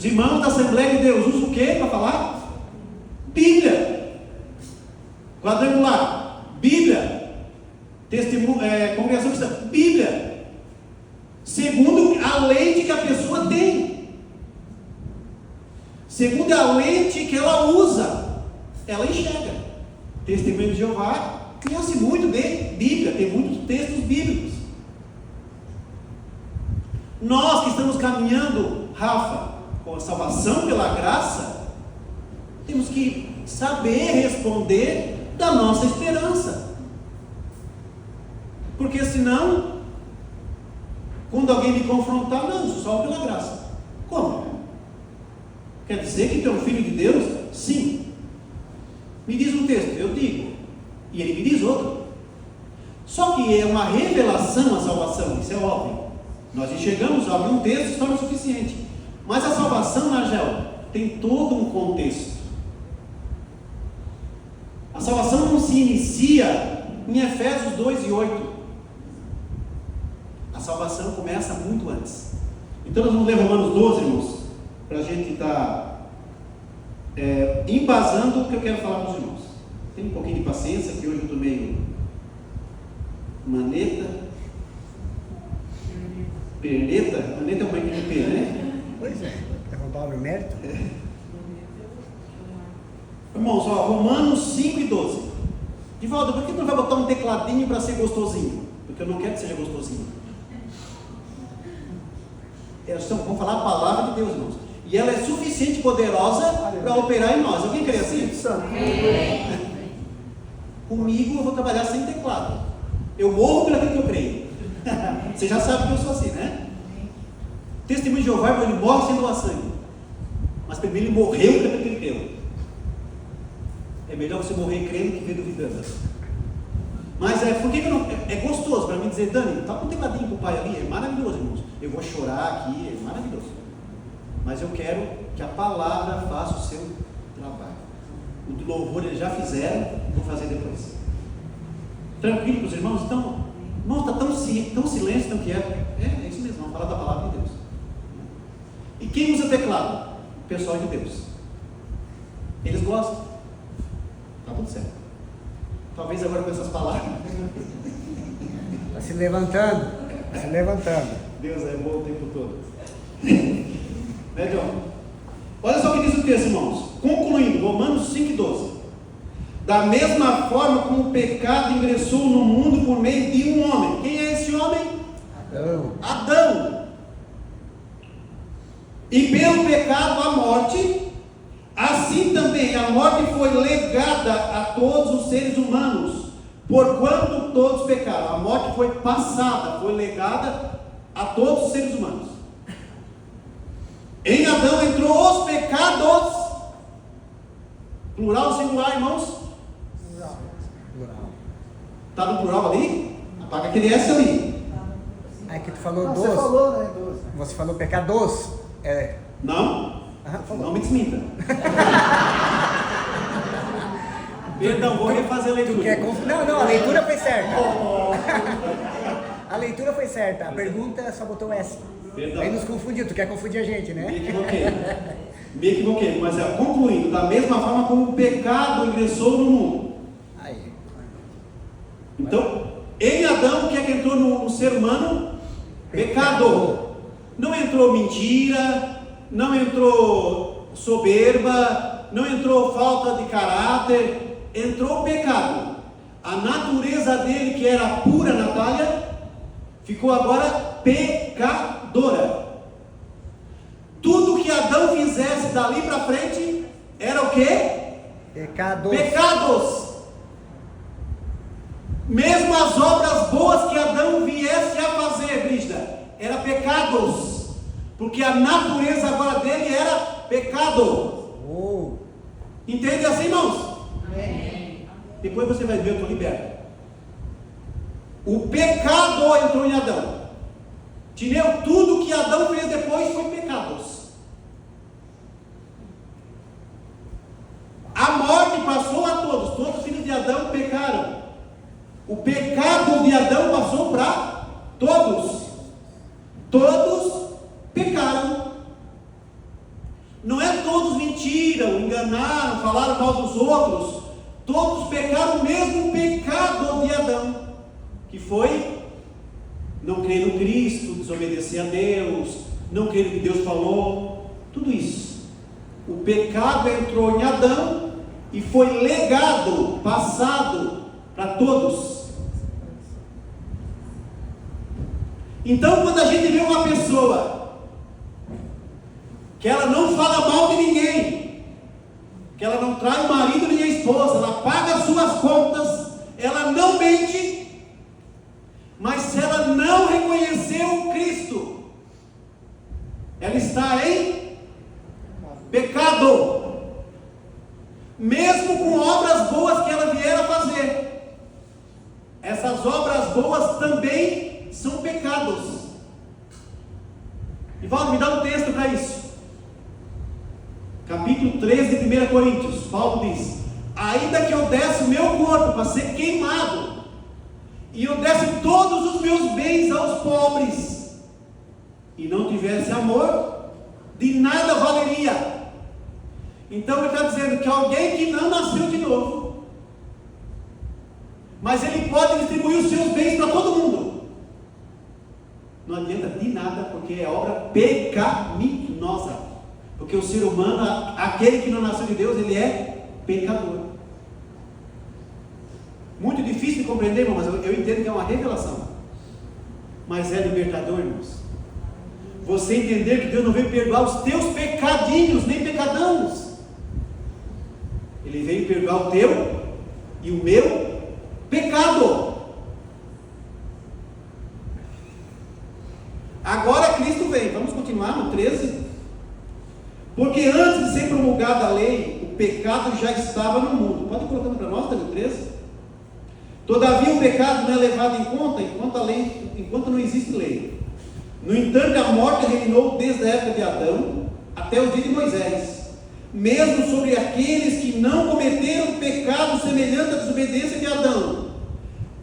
Os irmãos da Assembleia de Deus usam o que para falar? Bíblia. Quadrangular, Bíblia. Congregação cristã, Bíblia. Segundo a lente que a pessoa tem, segundo a lente que ela usa, ela enxerga. Testemunho de Jeová conhece muito bem Bíblia, tem muitos textos bíblicos. Nós que estamos caminhando, Rafa, com a salvação pela graça, temos que saber responder da nossa esperança, porque senão, quando alguém me confrontar, não, sou salvo pela graça. Como? Quer dizer que tu é um filho de Deus? Sim. Me diz um texto, eu digo, e ele me diz outro. Só que é uma revelação a salvação, isso é óbvio. Nós enxergamos algum texto e torna suficiente. Mas a salvação, Nagel, tem todo um contexto. A salvação não se inicia em Efésios 2 e 8. A salvação começa muito antes. Então nós vamos ler Romanos 12, irmãos, para a gente estar embasando o que eu quero falar para os irmãos. Tem um pouquinho de paciência, que hoje eu estou meio maneta. Maneta é uma equipe P, né? Pois é, roubar o mérito. Irmãos, Romanos 5 e 12. Divaldo, por que tu não vai botar um tecladinho para ser gostosinho? Porque eu não quero que seja gostosinho. Vamos falar a palavra de Deus, irmãos. E ela é suficiente poderosa para operar em nós. Alguém crê assim? Comigo eu vou trabalhar sem teclado. Eu morro por aquilo que eu creio. Você já sabe que eu sou assim, né? Testemunho de Jeová, ele morre sem doar sangue. Mas primeiro ele morreu por aquilo que ele creu. É melhor você morrer crendo que ver duvidando. Mas por que eu não. É gostoso para mim dizer, Dani, tá com um tecladinho pro pai ali, é maravilhoso, irmãos. Eu vou chorar aqui, é maravilhoso. Mas eu quero que a palavra faça o seu trabalho. O do louvor eles já fizeram, vou fazer depois. Tranquilo para os irmãos? Então, irmãos, está tão silêncio, tão quieto. É isso mesmo, vamos falar da palavra de Deus. E quem usa teclado? O pessoal de Deus. Eles gostam. Está tudo certo. Talvez agora com essas palavras. Está se levantando. Está se levantando. Deus é bom o tempo todo. Né, John? Olha só o que diz o texto, irmãos. Concluindo, Romanos 5 e 12. Da mesma forma como o pecado ingressou no mundo por meio de um homem. Quem é esse homem? Adão. E pelo pecado a morte, assim também a morte foi legada a todos os seres humanos, porquanto todos pecaram. A morte foi passada, foi legada a todos os seres humanos. Em Adão entrou os pecados. Plural ou singular, irmãos? Plural. Está no plural ali? Apaga aquele S ali. É que tu falou Você doce. falou, né? Doce. Você falou pecados. É. Não? Falou. Não me desminta. Perdão, vou refazer a leitura. Não, a leitura foi certa. A leitura foi certa. A pergunta só botou S. Perdão. Aí nos confundiu. Tu quer confundir a gente, né? Me equivoquei. Mas concluindo, da mesma forma como o pecado ingressou no mundo. Aí. Então, em Adão, o que é que entrou no ser humano? Pecado. Não entrou mentira, não entrou soberba, não entrou falta de caráter, entrou pecado. A natureza dele, que era pura, Natália, ficou agora pecadora. Tudo que Adão fizesse dali para frente era o quê? Pecados. Mesmo as obras boas que Adão viesse a fazer, Brígida, era pecados, porque a natureza agora dele era pecado. Entende assim, irmãos? Amém. Depois você vai ver, eu estou liberto. O pecado entrou em Adão. Tineu, tudo que Adão fez depois foi pecados. A morte passou a todos os filhos de Adão pecaram. O pecado de Adão passou para todos. Todos pecaram. Não é todos mentiram, enganaram, falaram mal dos outros. Todos pecaram o mesmo pecado de Adão, que foi não crer no Cristo, desobedecer a Deus, não crer no que Deus falou, tudo isso. O pecado entrou em Adão e foi legado, passado para todos. Então, quando a gente vê uma pessoa que ela não fala mal de ninguém, que ela não trai o marido nem a esposa, ela paga as suas contas, ela não mente, mas se ela não reconheceu o Cristo, ela está em pecado, mesmo com obras boas que ela vier a fazer. Essas obras boas também são pecados. E Paulo, me dá um texto para isso. Capítulo 13 de 1 Coríntios, Paulo diz: ainda que eu desse o meu corpo para ser queimado, e eu desse todos os meus bens aos pobres, e não tivesse amor, de nada valeria. Então ele está dizendo que alguém que não nasceu de novo, mas ele pode distribuir os seus bens para todo mundo, não adianta de nada, porque é obra pecaminosa. Porque o ser humano, aquele que não nasceu de Deus, ele é pecador. Muito difícil de compreender, irmão, mas eu entendo que é uma revelação. Mas é libertador, irmãos. Você entender que Deus não veio perdoar os teus pecadinhos, nem pecadãos. Ele veio perdoar o teu e o meu pecado. Agora Cristo vem. Vamos continuar no 13. Porque antes de ser promulgada a lei, o pecado já estava no mundo. Pode ir colocando para nós, no 13. Todavia o pecado não é levado em conta enquanto não existe lei. No entanto, a morte reinou desde a época de Adão até o dia de Moisés, mesmo sobre aqueles que não cometeram pecado semelhante à desobediência de Adão.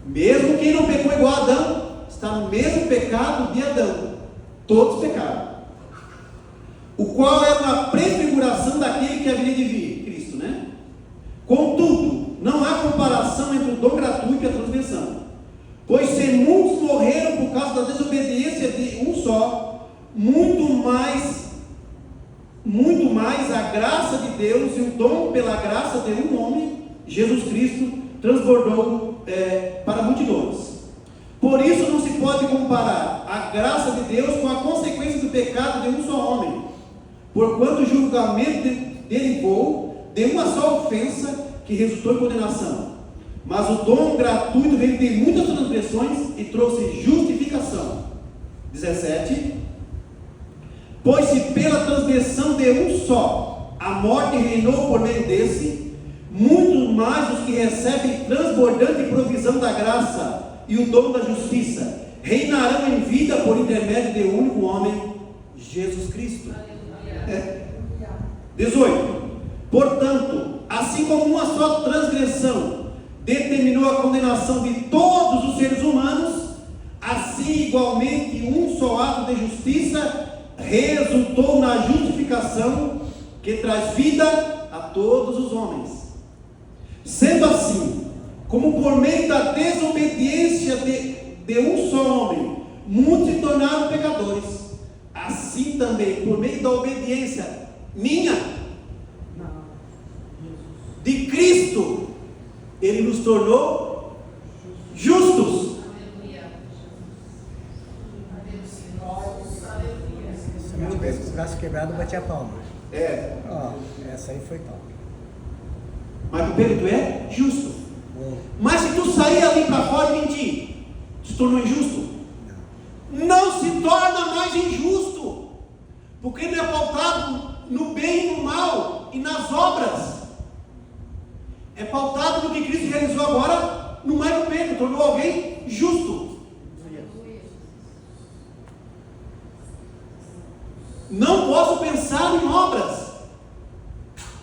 Mesmo quem não pecou igual a Adão, está no mesmo pecado de Adão. Todos pecaram. O qual é uma prefiguração daquele que haveria de vir, Cristo, né? Contudo, não há comparação entre o dom gratuito e a transgressão. Pois se muitos morreram por causa da desobediência de um só, muito mais a graça de Deus e o dom pela graça de um homem, Jesus Cristo, transbordou para multidões. Por isso não se pode comparar a graça de Deus com a consequência do pecado de um só homem, porquanto o julgamento derivou de uma só ofensa que resultou em condenação. Mas o dom gratuito veio de muitas transgressões e trouxe justificação. 17. Pois se pela transgressão de um só a morte reinou por meio desse, muito mais os que recebem transbordante provisão da graça e o dom da justiça reinarão em vida por intermédio de um único homem, Jesus Cristo. 18. Portanto, assim como uma só transgressão determinou a condenação de todos os seres humanos, assim igualmente um só ato de justiça resultou na justificação que traz vida a todos os homens. Sendo assim, como por meio da desobediência de um só homem muitos se tornaram pecadores, assim também por meio da obediência minha, de Cristo, Ele nos tornou justos. Se não tivesse com o braço quebrado, batia a palma. Ó, essa aí foi top. Mas Pedro, tu é justo. Mas se tu sair ali para fora e mentir, se tornou injusto? Não se torna mais injusto, porque não é pautado no bem e no mal e nas obras. É pautado no que Cristo realizou agora no Mário Pedro, tornou alguém justo. Não posso pensar em obras.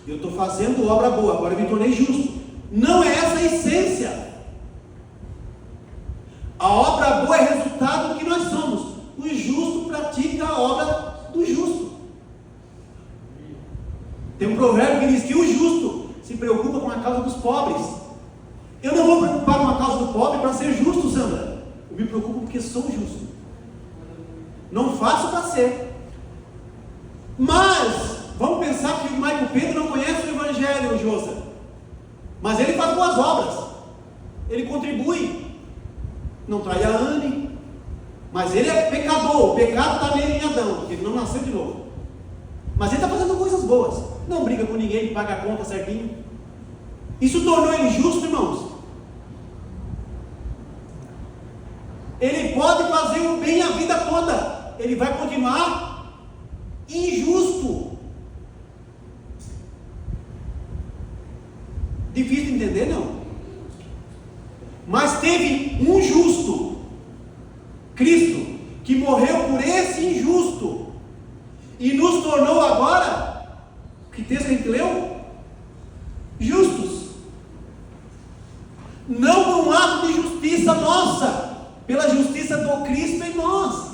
Eu estou fazendo obra boa, agora eu me tornei justo. Não é essa a essência. A obra boa é resultado do que nós somos. O justo pratica a obra do justo. Tem um provérbio que diz que o justo se preocupa com a causa dos pobres. Eu não vou preocupar com a causa do pobre para ser justo, Sandra. Eu me preocupo porque sou justo. Não faço para ser. Mas vamos pensar que o Michael Pedro não conhece o Evangelho, Josa. Mas ele faz boas obras. Ele contribui. Não trai a Anne. Mas ele é pecador. O pecado está nele em Adão. Ele não nasceu de novo. Mas ele está fazendo coisas boas. Não briga com ninguém, paga a conta certinho. Isso tornou ele justo, irmãos? Ele pode fazer o bem a vida toda. Ele vai continuar injusto. Difícil de entender, não? Mas teve um justo, Cristo, que morreu por esse injusto e nos tornou agora, que texto que a gente leu? Justos. Não por um ato de justiça nossa, pela justiça do Cristo em nós.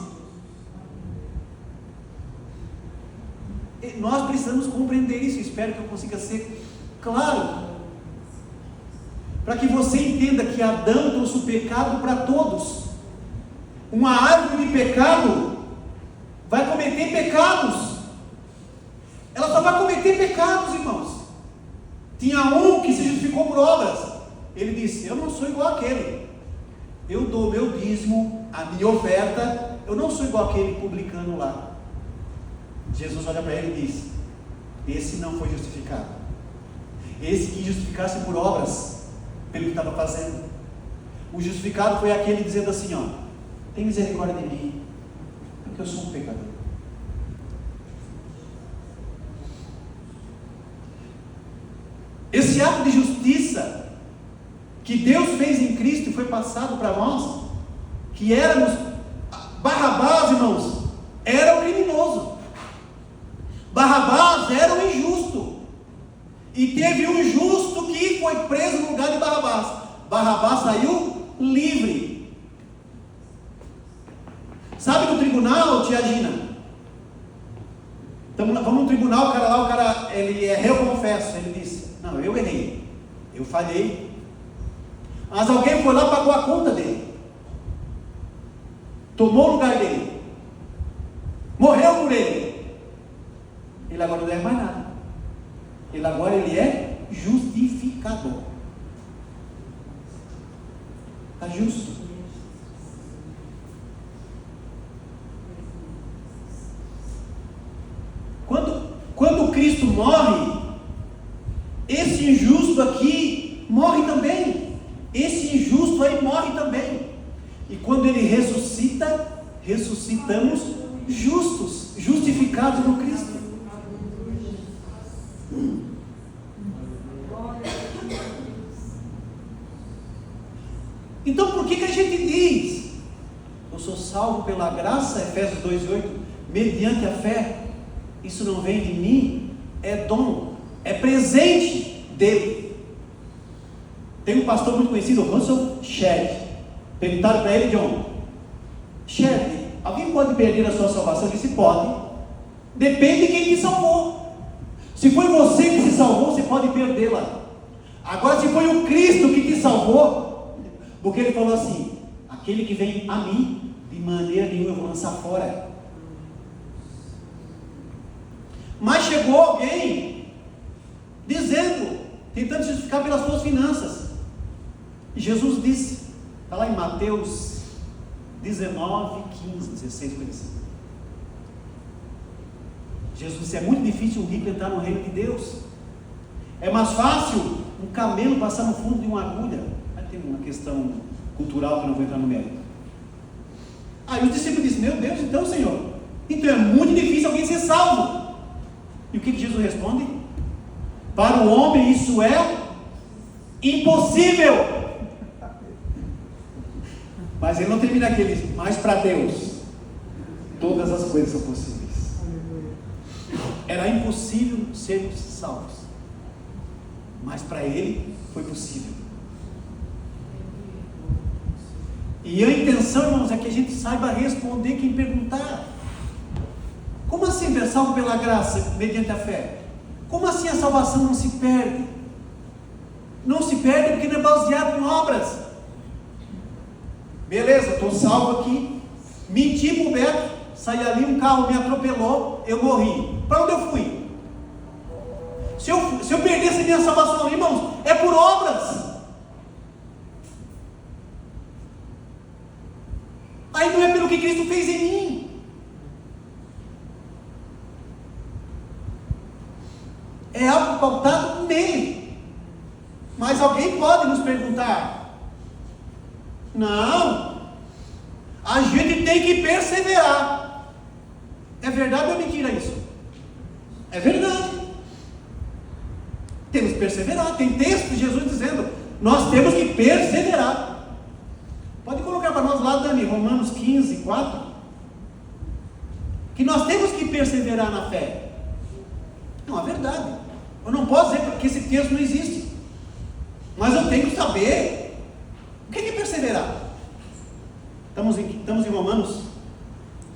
E nós precisamos compreender isso. Espero que eu consiga ser claro, para que você entenda que Adão trouxe o pecado para todos. Uma árvore de pecado vai cometer pecados. Ela só vai cometer pecados, irmãos. Tinha um que se justificou por obras. Ele disse: eu não sou igual àquele. Eu dou meu dízimo, a minha oferta. Eu não sou igual àquele publicano lá. Jesus olha para ele e diz: esse não foi justificado. Esse que justificasse por obras, pelo que estava fazendo. O justificado foi aquele dizendo assim: ó, tem misericórdia de mim, porque eu sou um pecador. Esse ato de justiça que Deus fez em Cristo foi passado para nós, que éramos Barrabás, irmãos, era o criminoso. Barrabás era o injusto. E teve um justo que foi preso no lugar de Barrabás. Barrabás saiu livre. Sabe no tribunal, tia Gina? Vamos no tribunal, o cara, ele é réu confesso. Ele disse: não, eu errei, eu falhei. Mas alguém foi lá e pagou a conta dele. Tomou o lugar dele. Morreu por ele. Ele agora não deve mais nada. Ele agora é justificador. Está justo. Quando Cristo morre, esse injusto aqui morre também. Esse injusto aí morre também. E quando ele ressuscita, ressuscitamos justos, justificados no Cristo. Então por que a gente diz: eu sou salvo pela graça, Efésios 2,8, mediante a fé? Isso não vem de mim, é dom, é presente dele. Tem um pastor muito conhecido, Russell Shedd. Perguntaram para ele: John, Shedd, alguém pode perder a sua salvação? Ele disse: pode. Depende de quem te salvou. Se foi você que se salvou, você pode perdê-la. Agora, se foi o Cristo que te salvou, porque ele falou assim: aquele que vem a mim, de maneira nenhuma eu vou lançar fora. Mas chegou alguém dizendo, tentando justificar pelas suas finanças. E Jesus disse, está lá em Mateus 19, 15, 16, por assim. Jesus disse: é muito difícil um rico entrar no reino de Deus. É mais fácil um camelo passar no fundo de uma agulha. Aí tem uma questão cultural que eu não vou entrar no mérito. Aí os discípulos disseram: meu Deus, então, Senhor, então é muito difícil alguém ser salvo. E o que Jesus responde? Para o homem isso é impossível. Mas ele não termina aqui, ele diz: mas para Deus todas as coisas são possíveis. Era impossível sermos salvos, mas para ele foi possível. E a intenção, irmãos, é que a gente saiba responder quem perguntar. Como assim, é salvo pela graça, mediante a fé? Como assim a salvação não se perde? Não se perde porque não é baseado em obras. Beleza, estou salvo aqui. Menti para o Beto, saí ali, um carro me atropelou, eu morri. Para onde eu fui? Se eu perdesse minha salvação, irmãos, é por obras. Aí não é pelo que Cristo fez em mim. É algo pautado nele. Mas alguém pode nos perguntar: não, a gente tem que perseverar. É verdade ou é mentira isso? É verdade. Temos que perseverar. Tem texto de Jesus dizendo: nós temos que perseverar. Pode colocar para nós lá, Dani, Romanos 15, 4. Que nós temos que perseverar na fé. Não, é verdade. Eu não posso dizer que esse texto não existe. Mas eu tenho que saber o que é perseverar. Estamos em Romanos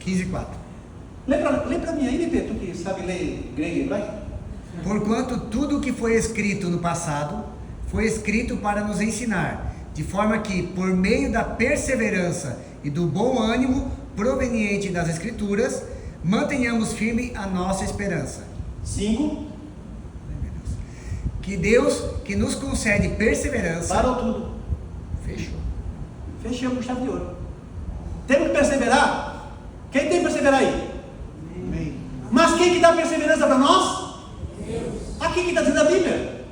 15, 4. Lê para mim aí, Bebê, tu que sabe ler grego e hebraico. Porquanto tudo o que foi escrito no passado foi escrito para nos ensinar, de forma que, por meio da perseverança e do bom ânimo proveniente das Escrituras, mantenhamos firme a nossa esperança. 5. Que Deus, que nos concede perseverança... Parou tudo. Fechou. Fechamos com chave de ouro. Temos que perseverar? Quem tem que perseverar aí? Amém. Mas quem que dá perseverança para nós? Deus. Aqui que está dizendo a Bíblia.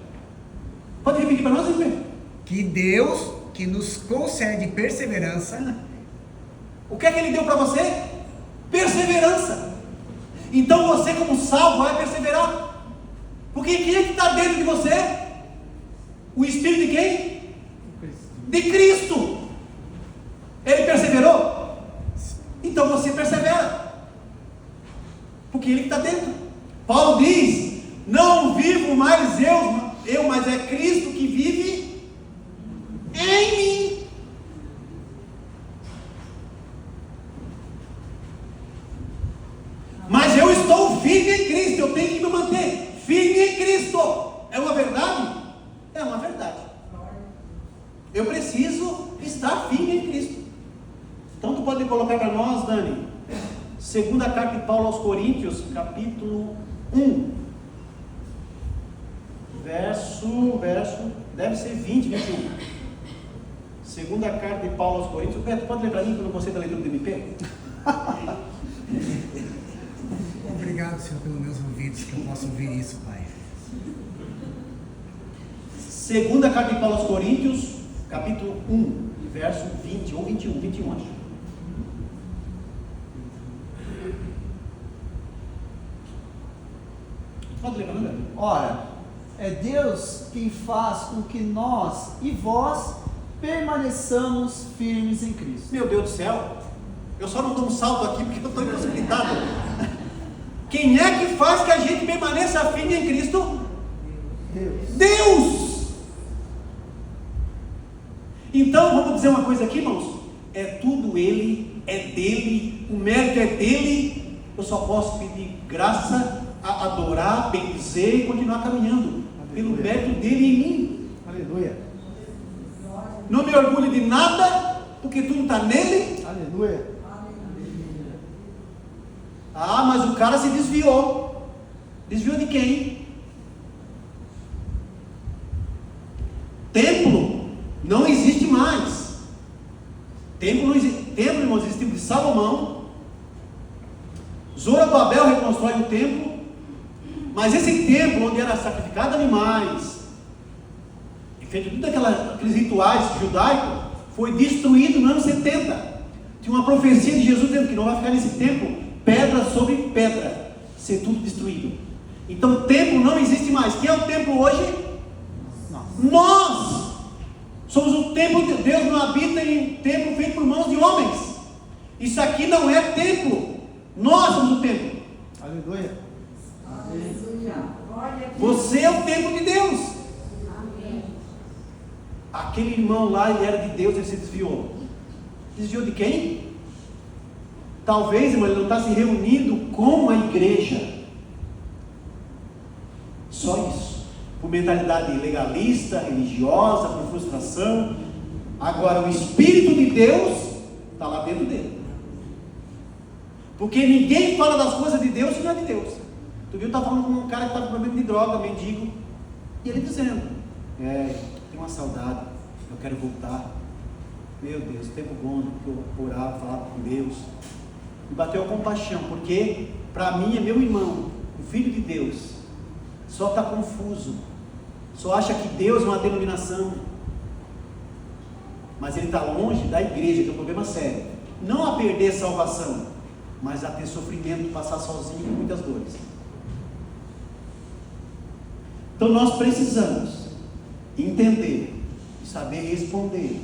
Pode repetir para nós, Bíblia? Que Deus, que nos concede perseverança... O que é que Ele deu para você? Perseverança. Então você, como salvo, vai perseverar. Porque quem é que está dentro de você? O Espírito de quem? De Cristo. Ele perseverou? Então você persevera. Porque Ele está dentro. Paulo diz: não vivo mais eu, mas é Cristo que vive em mim. Mas eu estou firme em Cristo, eu tenho que me manter firme em Cristo. É uma verdade? É uma verdade. Eu preciso estar firme em Cristo. Então tu pode colocar para nós, Dani, segunda carta de Paulo aos Coríntios, capítulo 1, verso, deve ser 20, 21. Segunda carta de Paulo aos Coríntios. Beto, pode ler para mim, que eu não gostei da leitura do MP? Obrigado, Senhor, pelos meus ouvidos, que eu possa ouvir isso, Pai. Segunda carta de Paulo aos Coríntios, capítulo 1, verso 20 ou 21, acho. Pode ler para mim. Ora, é Deus quem faz com que nós e vós permaneçamos firmes em Cristo. Meu Deus do céu, eu só não dou um salto aqui porque eu estou impossibilitado. Quem é que faz que a gente permaneça firme em Cristo? Deus! Então, vamos dizer uma coisa aqui, irmãos. É tudo Ele, é dele, o mérito é dele. Eu só posso pedir graça, a adorar, bendizer e continuar caminhando. Aleluia. Pelo mérito dele em mim. Aleluia. Não me orgulho de nada, porque tudo está nele. Aleluia. Ah, mas o cara se desviou. Desviou de quem? Templo não existe mais. Templo não existe. Templo, irmãos, existe o de Salomão. Zorobabel reconstrói o templo. Mas esse templo, onde era sacrificado animais, e feito todos aqueles rituais judaicos, foi destruído no ano 70. Tinha uma profecia de Jesus dizendo que não vai ficar nesse templo pedra sobre pedra, ser tudo destruído. Então o templo não existe mais. Quem é o templo hoje? Nós somos o templo de Deus. Não habita em templo feito por mãos de homens. Isso aqui não é templo. Nós somos o templo. Aleluia. Você é o templo de Deus. Aquele irmão lá, ele era de Deus, ele se desviou. Desviou de quem? Talvez, irmão, ele não está se reunindo com a igreja. Só isso. Por mentalidade legalista, religiosa, por frustração. Agora, o Espírito de Deus está lá dentro dele. Porque ninguém fala das coisas de Deus se não é de Deus. Tu viu, tá falando com um cara que estava com problema de droga, mendigo, e ele dizendo: tem uma saudade, eu quero voltar. Meu Deus, tempo bom que eu orava, falava com Deus. Me bateu a compaixão, porque para mim é meu irmão, o filho de Deus, só está confuso, só acha que Deus é uma denominação, mas ele está longe da igreja, que é um problema sério. Não a perder salvação, mas a ter sofrimento, passar sozinho com muitas dores. Então nós precisamos entender e saber responder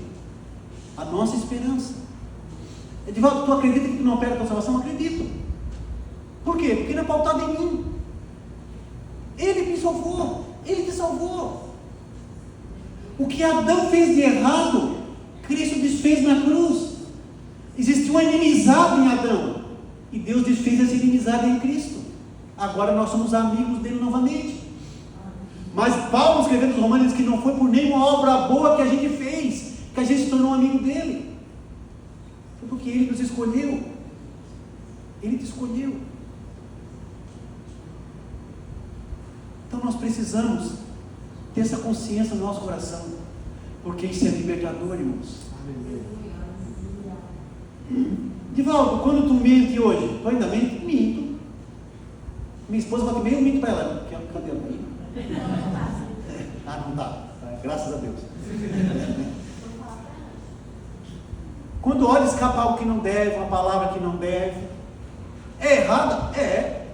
a nossa esperança. Edivaldo, tu acredita que tu não perde a tua salvação? Acredito. Por quê? Porque ele é pautado em mim. Ele me salvou, ele te salvou. O que Adão fez de errado, Cristo desfez na cruz. Existia uma inimizade em Adão, e Deus desfez essa inimizade em Cristo. Agora nós somos amigos dele novamente. Mas Paulo, escrevendo aos Romanos, diz que não foi por nenhuma obra boa que a gente fez que a gente se tornou amigo dele. Foi porque ele nos escolheu. Ele te escolheu. Então nós precisamos ter essa consciência no nosso coração, porque isso é libertador, irmãos. Divaldo, quando tu mente hoje, tu ainda mente? Minto. Minha esposa vai comer, eu minto para ela. Cadê ela aí? Não dá. Graças a Deus. Quando olha escapar algo que não deve, uma palavra que não deve, é errada? É.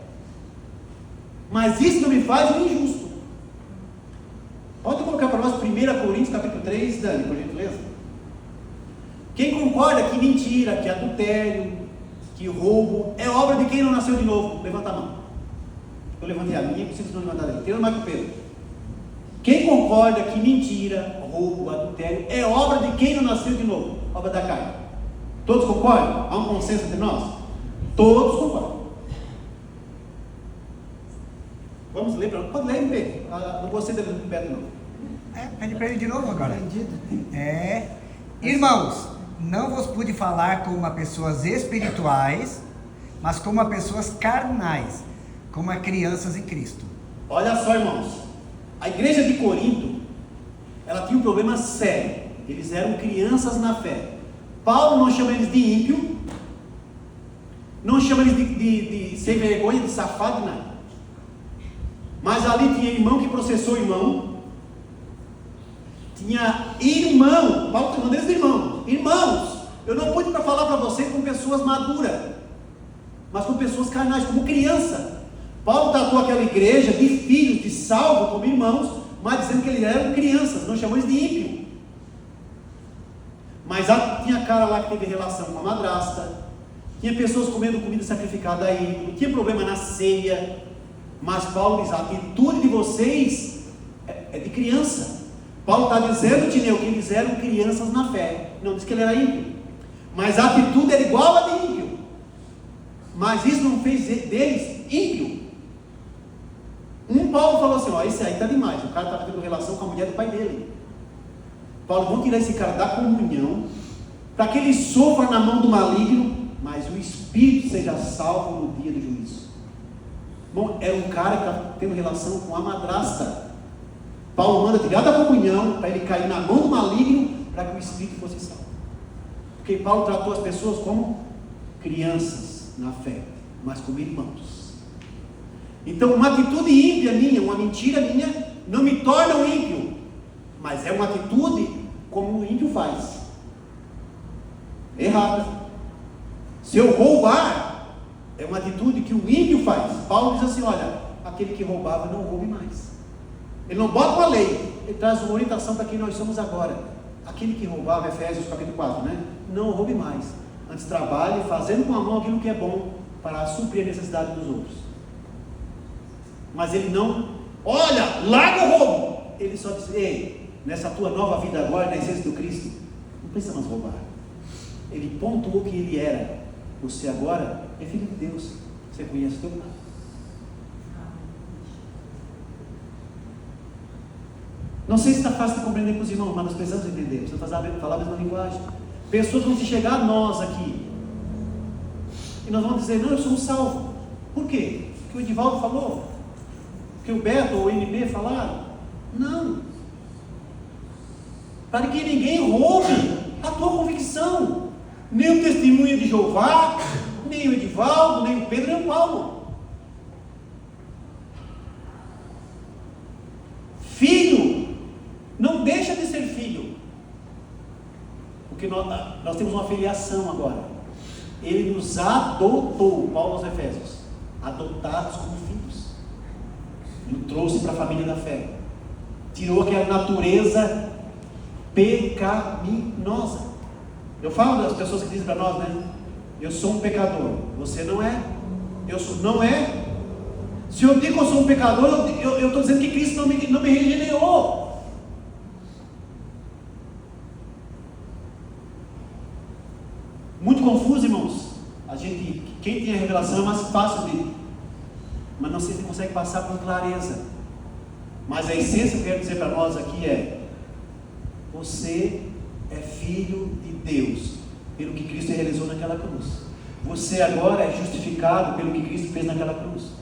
Mas isso não me faz um injusto. Pode colocar para nós 1 Coríntios capítulo 3, Dani, por gentileza. Quem concorda que mentira, que adultério, que roubo é obra de quem não nasceu de novo? Levanta a mão. Eu levantei a minha, preciso não levantar dele. Tira mais com o Pedro. Quem concorda que mentira, roubo, adultério é obra de quem não nasceu de novo? Obra da carne. Todos concordam? Há um consenso entre nós? Todos concordam. Vamos ler para. Pode ler, Pedro. Não gostei dele no pé de novo. Pede para ele de novo agora. Irmãos, não vos pude falar como a pessoas espirituais, mas como a pessoas carnais, como a crianças em Cristo. Olha só, irmãos, a igreja de Corinto, ela tinha um problema sério. Eles eram crianças na fé. Paulo não chama eles de ímpio, não chama eles de sem vergonha, de safado, nada. Mas ali tinha irmão que processou irmão, tinha irmão, Paulo está chamando eles de irmão. Irmãos, eu não pude para falar para vocês com pessoas maduras, mas com pessoas carnais, como criança. Paulo tratou aquela igreja de filhos, de salvo, como irmãos, mas dizendo que eles eram crianças, não chamou eles de ímpio. Mas tinha cara lá que teve relação com a madrasta, tinha pessoas comendo comida sacrificada a ídolo, tinha problema na ceia. Mas Paulo diz: a atitude de vocês é de criança. Paulo está dizendo, Tineu, que eles eram crianças na fé. Não diz que ele era ímpio, mas a atitude era igual a de ímpio. Mas isso não fez deles ímpio. Paulo falou assim: esse aí está demais, o cara está tendo relação com a mulher do pai dele. Paulo, vamos tirar esse cara da comunhão, para que ele sofra na mão do maligno, mas o espírito seja salvo no dia do juízo. Bom, era um cara que está tendo relação com a madrasta. Paulo manda tirar da comunhão, para ele cair na mão do maligno, para que o espírito fosse salvo. Porque Paulo tratou as pessoas como crianças na fé, mas como irmãos. Então, uma atitude ímpia minha, uma mentira minha, não me torna um ímpio, mas é uma atitude como o ímpio faz. Errado. Se eu roubar, é uma atitude que o ímpio faz. Paulo diz assim: olha, aquele que roubava não roube mais. Ele não bota uma lei, ele traz uma orientação para quem nós somos agora. Aquele que roubava, Efésios capítulo 4, né? Não roube mais. Antes trabalhe, fazendo com a mão aquilo que é bom, para suprir a necessidade dos outros. Mas ele não, olha, larga o roubo. Ele só diz: ei, nessa tua nova vida agora, na essência do Cristo, não precisa mais roubar. Ele pontuou que ele era. Você agora é filho de Deus. Você conhece o teu pai. Não sei se está fácil de compreender com os irmãos, mas nós precisamos entender, precisamos falar a mesma linguagem. Pessoas vão se chegar a nós aqui, e nós vamos dizer, não, eu sou um salvo. Por quê? Porque o Edivaldo falou? Porque o Beto ou o NB falaram? Não. Para que ninguém roube a tua convicção. Nem o testemunho de Jeová, nem o Edivaldo, nem o Pedro, nem o Paulo. Filho não deixa de ser filho, porque nós temos uma filiação agora. Ele nos adotou, Paulo aos Efésios, adotados como filhos, nos trouxe para a família da fé, tirou aquela natureza pecaminosa. Eu falo das pessoas que dizem para nós, né? Eu sou um pecador. Você não é. Não é. Se eu digo que eu sou um pecador, eu estou dizendo que Cristo não me regenerou. Muito confuso, irmãos. Quem tem a revelação é mais fácil de, mas não sei se consegue passar com clareza. Mas a essência que eu quero dizer para nós aqui é: você é filho de Deus, pelo que Cristo realizou naquela cruz. Você agora é justificado pelo que Cristo fez naquela cruz.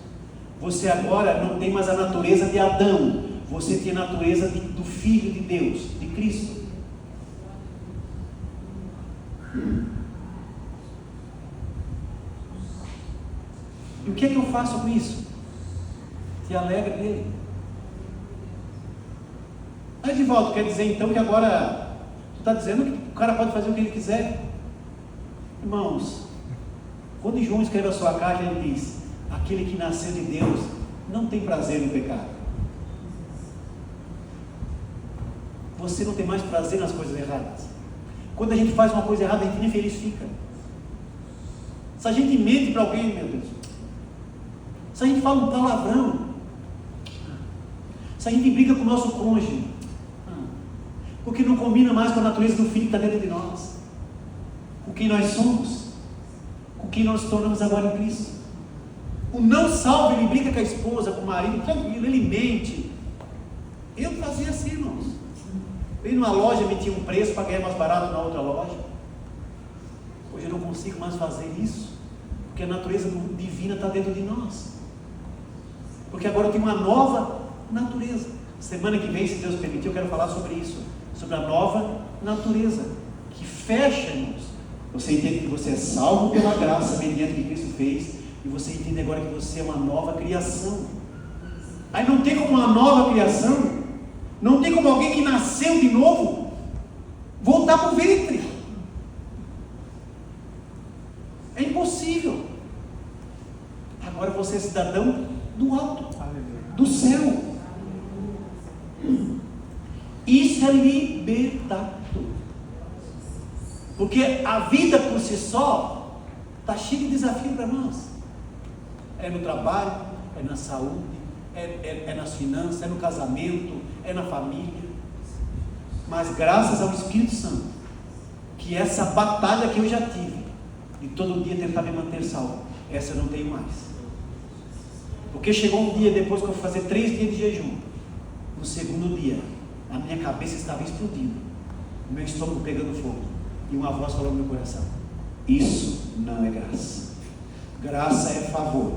Você agora não tem mais a natureza de Adão, você tem a natureza do Filho de Deus, de Cristo. E o que é que eu faço com isso? Te alegra dele. Edivaldo, quer dizer então que agora tu está dizendo que o cara pode fazer o que ele quiser? Irmãos, quando João escreve a sua carta, ele diz: aquele que nasceu de Deus não tem prazer no pecado. Você não tem mais prazer nas coisas erradas. Quando a gente faz uma coisa errada, a gente nem feliz fica. Se a gente mente para alguém, meu Deus, se a gente fala um palavrão, se a gente briga com o nosso cônjuge, porque não combina mais com a natureza do Filho que está dentro de nós, com quem nós somos, com quem nós nos tornamos agora em Cristo. O não salvo, ele briga com a esposa, com o marido, tranquilo, ele mente. Eu fazia assim, irmãos. Eu ia numa loja, metia um preço para ganhar mais barato na outra loja. Hoje eu não consigo mais fazer isso, porque a natureza divina está dentro de nós. Porque agora eu tenho uma nova natureza. Semana que vem, se Deus permitir, eu quero falar sobre isso, sobre a nova natureza, que fecha, irmãos. Você entende que você é salvo pela graça, mediante o que Cristo fez, e você entende agora que você é uma nova criação. Aí não tem como uma nova criação, não tem como alguém que nasceu de novo voltar para o ventre. É impossível. Agora você é cidadão do alto, do céu. Isso é libertador. Porque a vida por si só está cheia de desafio para nós. É no trabalho, é na saúde, é nas finanças, é no casamento, é na família. Mas graças ao Espírito Santo, que essa batalha que eu já tive, de todo dia tentar me manter salvo, essa eu não tenho mais. Porque chegou um dia, depois que eu fazer 3 dias de jejum, no segundo dia, a minha cabeça estava explodindo, o meu estômago pegando fogo, e uma voz falou no meu coração: isso não é graça. Graça é favor,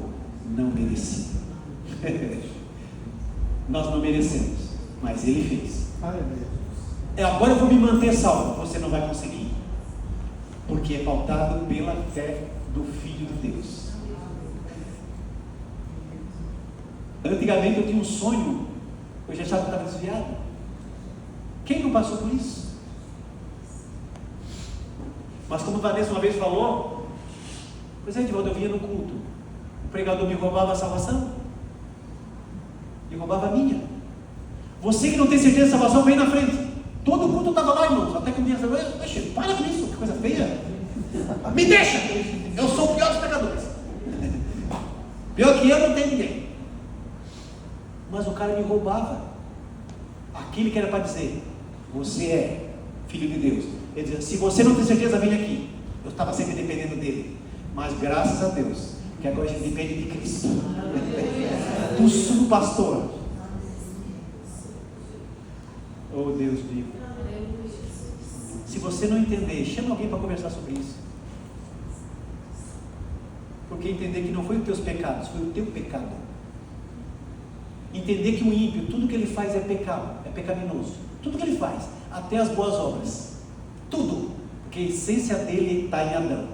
não merecido. Nós não merecemos, mas Ele fez. Agora eu vou me manter salvo. Você não vai conseguir, porque é pautado pela fé do Filho de Deus. Antigamente eu tinha um sonho, eu já achava que estava desviado. Quem não passou por isso? Mas como o Vanessa uma vez falou, pois é, Edivaldo, eu vinha no culto, o pregador me roubava a salvação, e roubava a minha. Você que não tem certeza de salvação, vem na frente. Todo o culto estava lá, irmãos, até que um dia eu falei: para com isso, que coisa feia, me deixa, eu sou o pior dos pecadores. Pior que eu não tem ninguém. Mas o cara me roubava aquele que era para dizer: você é filho de Deus. Ele dizia: se você não tem certeza, vem aqui. Eu estava sempre dependendo dele, mas graças a Deus que agora a gente depende de Cristo, do pastor. Oh Deus vivo. Se você não entender, chama alguém para conversar sobre isso. Porque entender que não foi os teus pecados, foi o teu pecado. Entender que o ímpio, tudo que ele faz é pecado, é pecaminoso. Tudo que ele faz, até as boas obras. Tudo. Porque a essência dele está em Adão.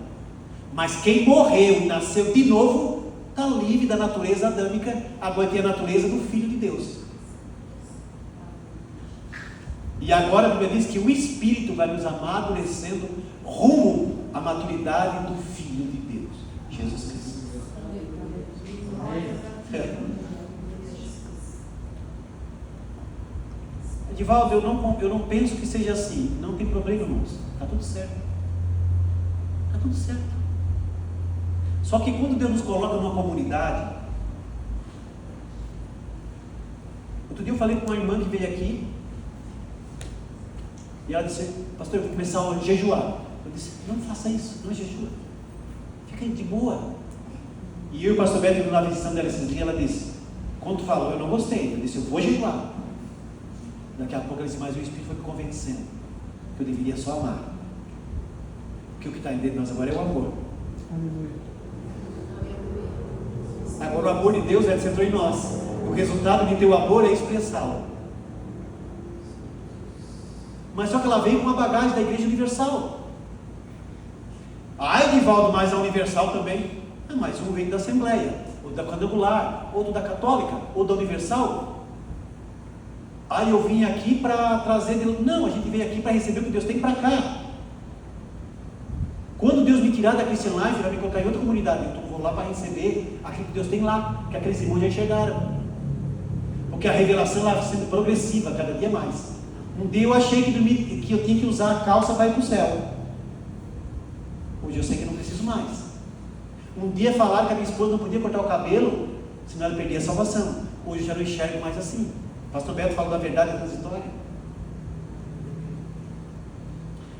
Mas quem morreu e nasceu de novo, está livre da natureza adâmica, agora tem a natureza do Filho de Deus. E agora a Bíblia diz que o Espírito vai nos amadurecendo rumo à maturidade do Filho de Deus, Jesus Cristo. Edivaldo, eu não penso que seja assim. Não tem problema, irmãos. Está tudo certo. Está tudo certo. Só que quando Deus nos coloca numa comunidade... Outro dia eu falei com uma irmã que veio aqui, e ela disse: pastor, eu vou começar a jejuar. Eu disse: não faça isso, não jejua, fica de boa. E eu e o pastor Beto, na visitação dela esses dias, ela disse: quando tu falou, eu não gostei. Eu disse: eu vou jejuar. Daqui a pouco ela disse: mas o Espírito foi me convencendo que eu deveria só amar, porque o que está dentro de nós agora é o amor. Agora o amor de Deus se entrou em nós. O resultado de ter o amor é expressá-lo. Mas só que ela veio com uma bagagem da Igreja Universal. Edivaldo, mas a Universal também. Mas um veio da Assembleia, ou da Quadrangular, outro da Católica, ou da Universal. Eu vim aqui para trazer Deus. Não, a gente veio aqui para receber o que Deus tem para cá. Quando Deus me tirar da Christian Life, vai me colocar em outra comunidade, então eu vou lá para receber aquilo que Deus tem lá, que aqueles irmãos já enxergaram. Porque a revelação lá está sendo progressiva, cada dia mais. Um dia eu achei que eu tinha que usar a calça para ir para o céu. Hoje eu sei que não preciso mais. Um dia falaram que a minha esposa não podia cortar o cabelo, senão ela perdia a salvação. Hoje eu já não enxergo mais assim. O pastor Beto fala da verdade transitória.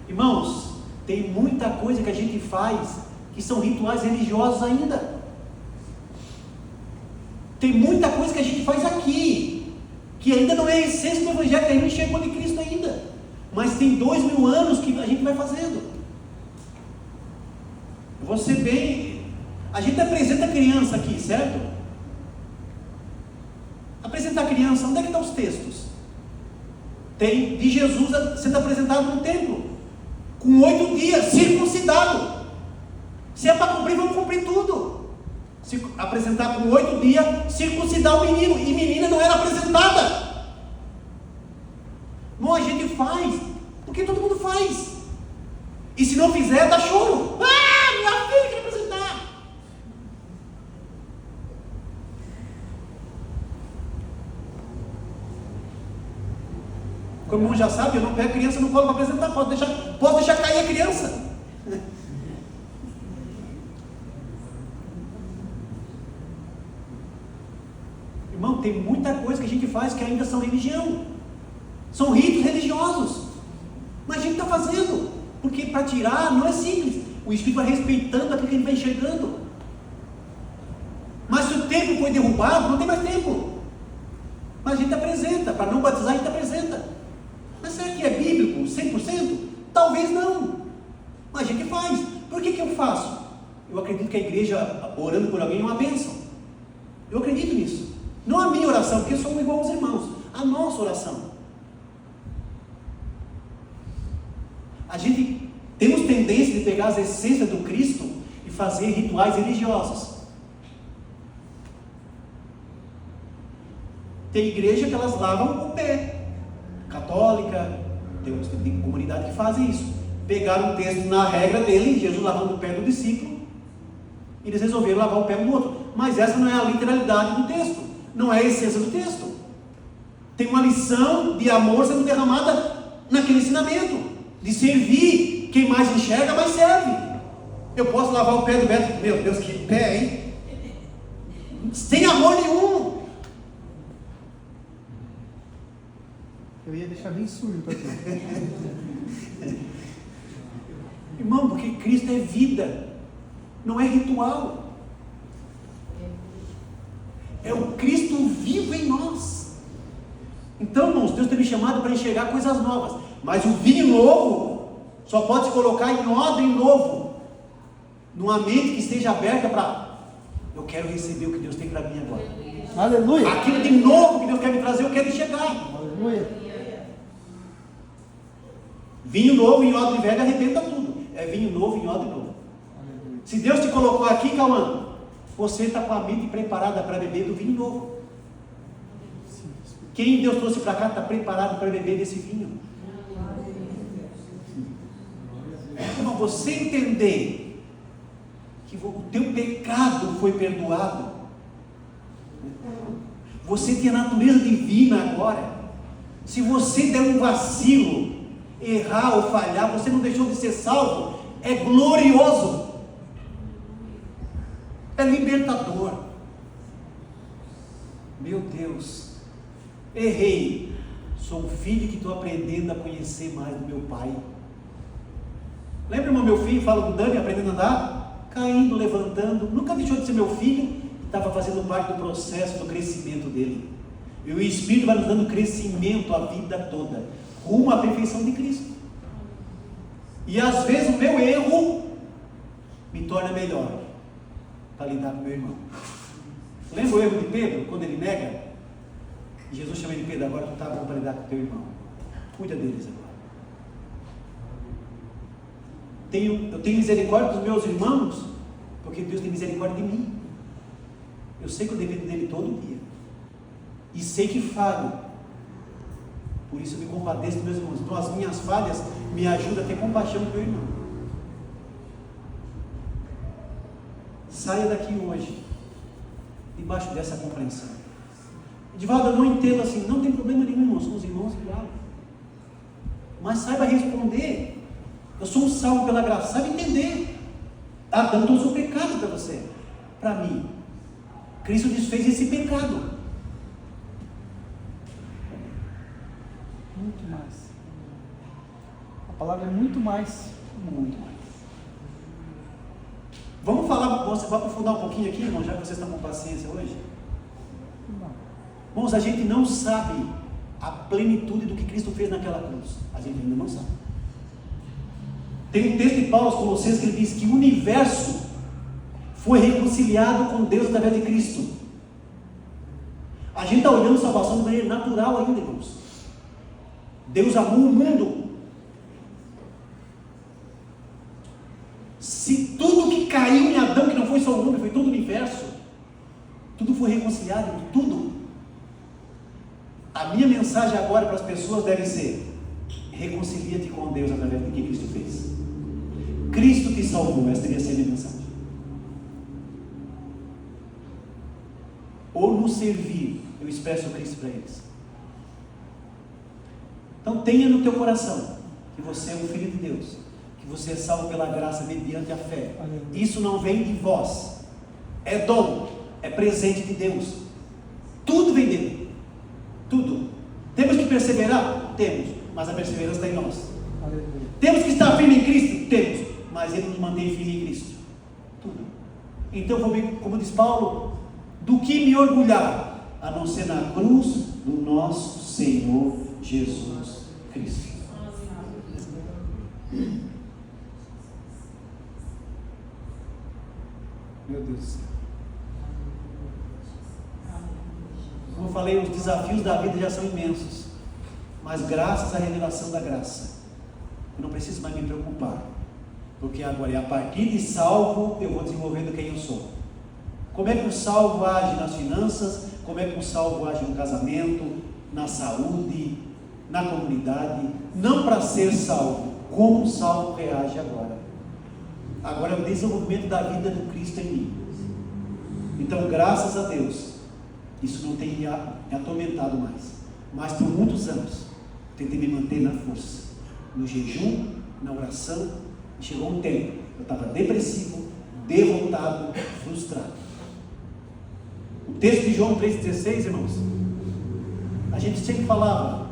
Irmãos, tem muita coisa que a gente faz que são rituais religiosos ainda. Tem muita coisa que a gente faz aqui que ainda não é a essência do Evangelho, que ainda não chegou de Cristo ainda. Mas tem 2000 anos que a gente vai fazendo. Eu vou ser bem... A gente apresenta a criança aqui, certo? Apresentar a criança, onde é que estão os textos? Tem de Jesus sendo apresentado no templo, com 8 dias, circuncidado. Se é para cumprir, vamos cumprir tudo. Se apresentar com 8 dias, circuncidar o menino, e menina não era apresentada. Não, a gente faz, porque todo mundo faz. E se não fizer, dá choro. Minha filha quer apresentar. Como o irmão já sabe, eu não pego a criança no colo para apresentar, posso deixar cair a criança. Irmão, tem muita coisa que a gente faz que ainda são religião, são ritos religiosos, mas a gente está fazendo, porque para tirar não é simples. O Espírito vai respeitando aquilo que ele vai enxergando. Mas se o templo foi derrubado, não tem mais templo. Mas a gente apresenta, para não batizar a gente apresenta. Mas será que é bíblico 100%? Talvez não, mas a gente faz. Por que eu faço? Eu acredito que a igreja orando por alguém é uma bênção. Eu acredito nisso. Não a minha oração, porque somos igual aos irmãos. A nossa oração. A gente temos tendência de pegar as essências do Cristo e fazer rituais religiosos. Tem igreja que elas lavam o pé. Católica, tem comunidade que fazem isso. Pegaram um texto na regra dele, Jesus lavando o pé do discípulo, e eles resolveram lavar o pé do outro. Mas essa não é a literalidade do texto, não é a essência do texto. Tem uma lição de amor sendo derramada naquele ensinamento, de servir. Quem mais enxerga, mais serve. Eu posso lavar o pé do Beto, meu Deus, que pé, hein? Sem amor nenhum. Eu ia deixar bem surdo para ti. Irmão, porque Cristo é vida, não é ritual. É o Cristo vivo em nós. Então, irmãos, Deus tem me chamado para enxergar coisas novas, mas o vinho novo só pode se colocar em odre novo, numa mente que esteja aberta para, eu quero receber o que Deus tem para mim agora. Aleluia. Aquilo de novo que Deus quer me trazer, eu quero enxergar. Aleluia. Vinho novo em odre velho arrebenta tudo. É vinho novo em odre novo. Aleluia. Se Deus te colocou aqui, Cauã, você está com a mente preparada para beber do vinho novo. Quem Deus trouxe para cá está preparado para beber desse vinho. Então, você entender que o teu pecado foi perdoado, você tem a natureza divina agora. Se você der um vacilo, errar ou falhar, você não deixou de ser salvo, é glorioso, é libertador. Meu Deus, errei, sou um filho que estou aprendendo a conhecer mais do meu pai. Lembra, irmão, meu filho, fala do Dani, aprendendo a andar, caindo, levantando, nunca deixou de ser meu filho, estava fazendo parte do processo do crescimento dele. E o Espírito vai nos dando crescimento a vida toda, rumo à perfeição de Cristo. E às vezes o meu erro me torna melhor para lidar com meu irmão. Lembra o erro de Pedro, quando ele nega? E Jesus chama ele de Pedro, agora tu está bom para lidar com teu irmão. Cuida deles agora. Eu tenho misericórdia dos meus irmãos, porque Deus tem misericórdia de mim. Eu sei que eu dependo dele todo dia. E sei que falho. Por isso eu me compadeço dos meus irmãos. Então as minhas falhas me ajudam a ter compaixão do meu irmão. Saia daqui hoje, debaixo dessa compreensão. Edivaldo, eu não entendo assim, não tem problema nenhum, irmão, somos irmãos igual. Mas saiba responder. Eu sou um salvo pela graça, saiba entender. Adão trouxe o pecado para você, para mim. Cristo desfez esse pecado. Muito mais. A palavra é muito mais. Muito mais. Vamos falar, vamos aprofundar um pouquinho aqui, irmão, já que vocês estão com paciência hoje. Irmãos, a gente não sabe a plenitude do que Cristo fez naquela cruz. A gente ainda não sabe. Tem um texto de Paulo aos Colossenses que ele diz que o universo foi reconciliado com Deus através de Cristo. A gente está olhando salvação de maneira natural ainda, irmãos. Deus amou o mundo. Se tudo que caiu em Adão, que não foi só o mundo, foi todo o universo, tudo foi reconciliado, tudo. A minha mensagem agora para as pessoas deve ser: reconcilia-te com Deus através do que Cristo fez. Cristo te salvou, essa deveria ser a minha mensagem. Ou no servir, eu expresso Cristo para eles. Então tenha no teu coração que você é um filho de Deus, que você é salvo pela graça mediante a fé. Isso não vem de vós, é dom, é presente de Deus. Tudo vem dele, tudo. Temos que perseverar? Temos, mas a perseverança está em nós. Aleluia. Temos que estar firme em Cristo? Temos, mas Ele nos mantém firme em Cristo. Tudo. Então, como diz Paulo, do que me orgulhar, a não ser na cruz do nosso Senhor Jesus Cristo. Meu Deus do céu. Como eu falei, os desafios da vida já são imensos, mas graças à revelação da graça, eu não preciso mais me preocupar, porque agora, a partir de salvo, eu vou desenvolvendo quem eu sou. Como é que um salvo age nas finanças? Como é que um salvo age no casamento, na saúde, na comunidade? Não para ser salvo, como um salvo reage agora. Agora é o desenvolvimento da vida do Cristo em mim. Então, graças a Deus, isso não tem me atormentado mais. Mas por muitos anos, tentei me manter na força, no jejum, na oração, e chegou um tempo, eu estava depressivo, derrotado, frustrado. O texto de João 3,16, irmãos, a gente sempre falava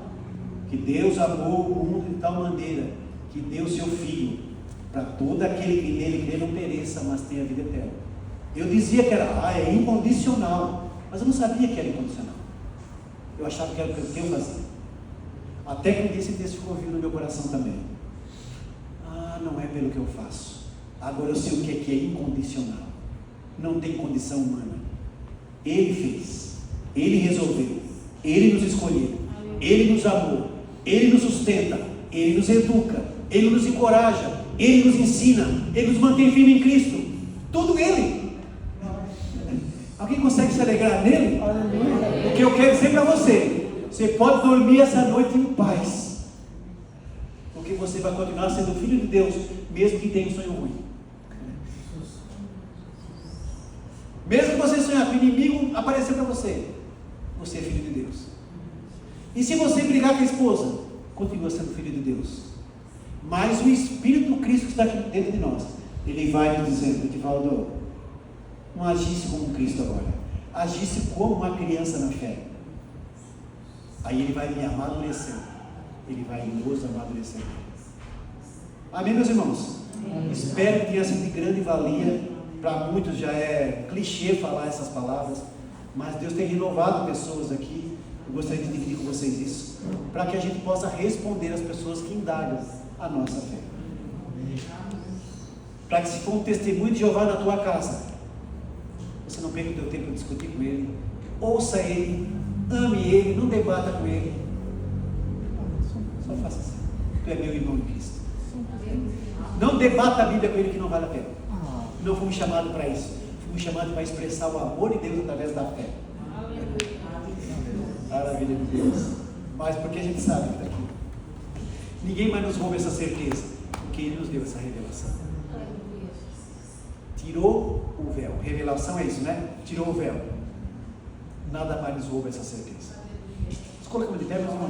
que Deus amou o mundo de tal maneira que deu seu Filho, para todo aquele que nele crê não pereça, mas tenha vida eterna. Eu dizia que era, é incondicional, mas eu não sabia que era incondicional. Eu achava que era o que eu fazia. Até que esse texto ficou vivo no meu coração também. Ah, não é pelo que eu faço. Agora eu sei o que é incondicional. Não tem condição humana. Ele fez, Ele resolveu, Ele nos escolheu, Ele nos amou, Ele nos sustenta, Ele nos educa, Ele nos encoraja, Ele nos ensina, Ele nos mantém firme em Cristo. Tudo Ele. Alguém consegue se alegrar nele? Aleluia. O que eu quero dizer para você, você pode dormir essa noite em paz, porque você vai continuar sendo filho de Deus, mesmo que tenha um sonho ruim. Mesmo que você sonhar que o inimigo apareceu para você, você é filho de Deus. E se você brigar com a esposa, continua sendo filho de Deus. Mas o Espírito do Cristo que está aqui dentro de nós, ele vai nos dizendo, Edivaldo, não agisse como Cristo agora, agisse como uma criança na fé. Aí ele vai me amadurecendo, ele vai nos amadurecendo. Amém, meus irmãos? Espero que tenha sido de grande valia. Para muitos já é clichê falar essas palavras, mas Deus tem renovado pessoas aqui. Eu gostaria de dividir com vocês isso, para que a gente possa responder às pessoas que indagam a nossa fé. Para que, se for um testemunho de Jeová na tua casa, você não perca o teu tempo em discutir com ele, ouça ele, ame ele, não debata com ele. Só faça assim. Tu é meu irmão em Cristo. Não debata a Bíblia com ele, que não vale a pena. Não fomos chamados para isso. Fomos chamados para expressar o amor de Deus através da fé. Maravilha de Deus. Mas porque a gente sabe que está aqui. Ninguém mais nos rouba essa certeza, porque Ele nos deu essa revelação. Tirou o véu. Revelação é isso, né? Tirou o véu. Nada mais nos rouba essa certeza. Nós colocamos de pé, mas não